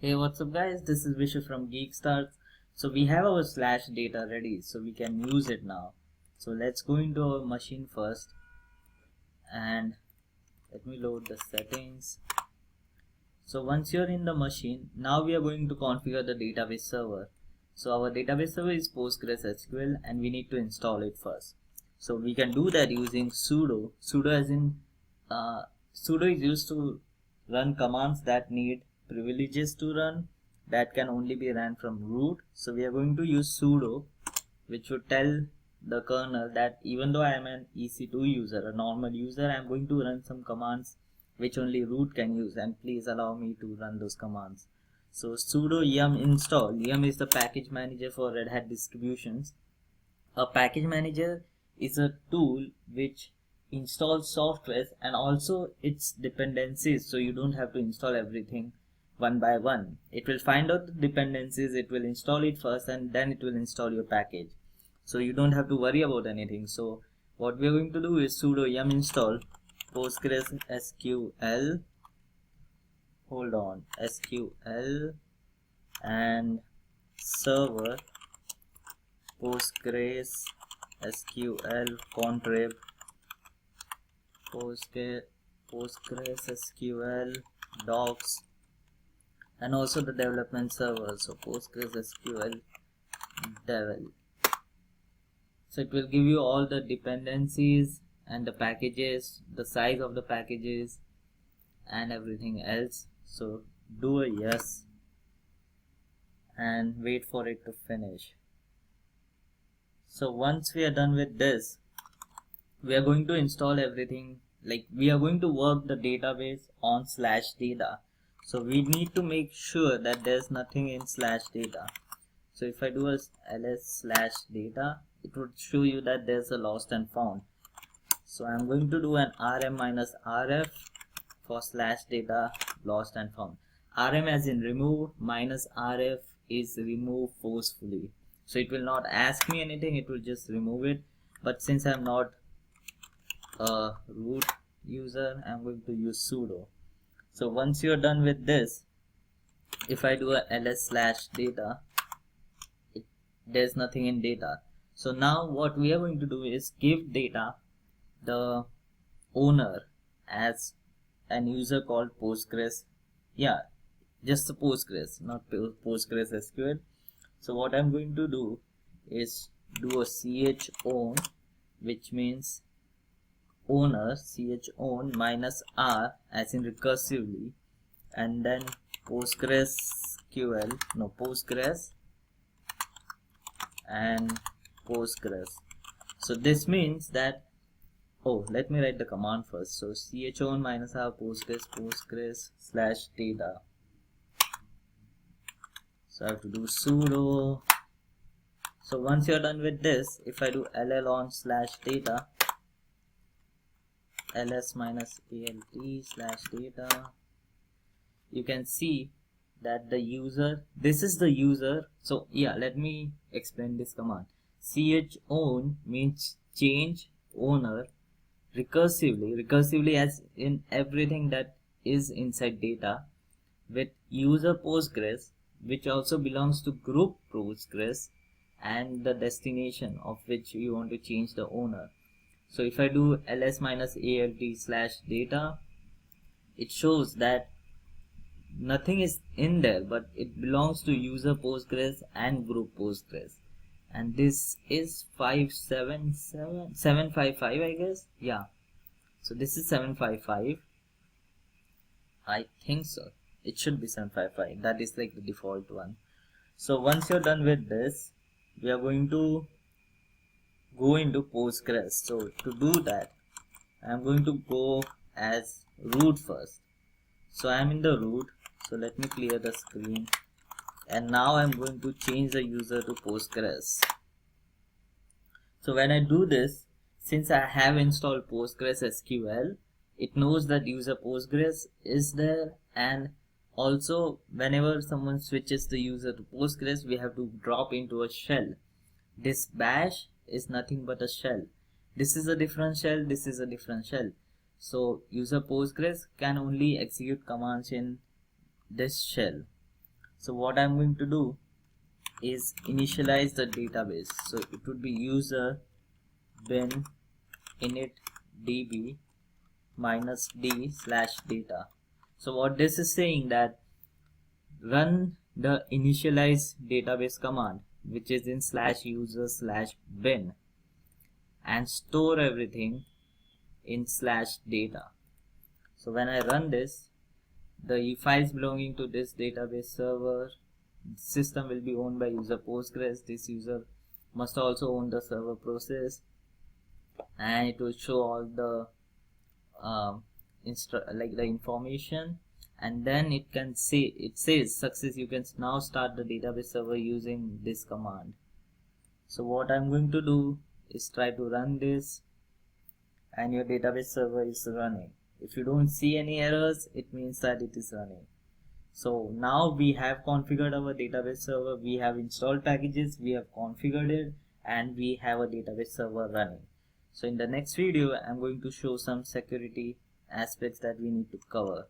Hey, what's up guys, this is Vishu from Geekstarts. So we have our slash data ready, so we can use it now. So let's go into our machine first and let me load the settings. So once you're in the machine, now we are going to configure the database server. So our database server is PostgreSQL and we need to install it first. So we can do that using sudo. Sudo is used to run commands that need privileges to run, that can only be ran from root. So we are going to use sudo, which would tell the kernel that even though I am an EC2 user, a normal user, I am going to run some commands which only root can use, and please allow me to run those commands. So sudo yum install. Yum is the package manager for Red Hat distributions. A package manager is a tool which installs software and also its dependencies, so you don't have to install everything one by one. It will find out the dependencies, it will install it first, and then it will install your package, so you don't have to worry about anything. So what we are going to do is sudo yum install PostgreSQL, SQL and server PostgreSQL contrib PostgreSQL docs, and also the development server, so PostgreSQL devel. So it will give you all the dependencies and the packages, the size of the packages and everything else. So do a yes and wait for it to finish. So once we are done with this, we are going to install everything, like we are going to work the database on slash data. So we need to make sure that there's nothing in slash data. So if I do a ls slash data, it would show you that there's a lost and found. So I'm going to do an rm minus rf for slash data lost and found. Rm as in remove, minus rf is remove forcefully. So it will not ask me anything, it will just remove it. But since I'm not a root user, I'm going to use sudo. So once you're done with this, if I do a ls slash data, there's nothing in data. So now what we are going to do is give data the owner as an user called Postgres. Yeah, just the Postgres, not PostgreSQL. So what I'm going to do is do a chown, which means owner, chown minus r as in recursively, and then Postgres and Postgres. So this means that, let me write the command first. So chown minus r Postgres slash data. So I have to do sudo. So once you're done with this, if I do ll on slash data, ls minus alt slash data, you can see that the user, this is the user. So yeah, let me explain this command. Chown means change owner recursively as in everything that is inside data, with user Postgres, which also belongs to group Postgres, and the destination of which you want to change the owner. So if I do ls minus alt slash data, it shows that nothing is in there, but it belongs to user Postgres and group Postgres. And this is 755, I guess. Yeah, so this is 755, I think so. It should be 755. That is like the default one. So once you're done with this, we are going to go into Postgres. So to do that, I'm going to go as root first. So I'm in the root. So let me clear the screen. And now I'm going to change the user to Postgres. So when I do this, since I have installed PostgreSQL, it knows that user Postgres is there, and also whenever someone switches the user to Postgres, we have to drop into a shell. This bash is nothing but a shell. This is a different shell, this is a different shell. So user Postgres can only execute commands in this shell. So what I'm going to do is initialize the database. So it would be user bin init db minus d slash data. So what this is saying that run the initialize database command, which is in slash user slash bin, and store everything in slash data. So when I run this, the files belonging to this database server system will be owned by user Postgres. This user must also own the server process, and it will show all the like the information, and then it can say, it says success, you can now start the database server using this command. So what I'm going to do is try to run this, and your database server is running. If you don't see any errors, it means that it is running. So now we have configured our database server, we have installed packages, we have configured it, and we have a database server running. So in the next video, I'm going to show some security aspects that we need to cover.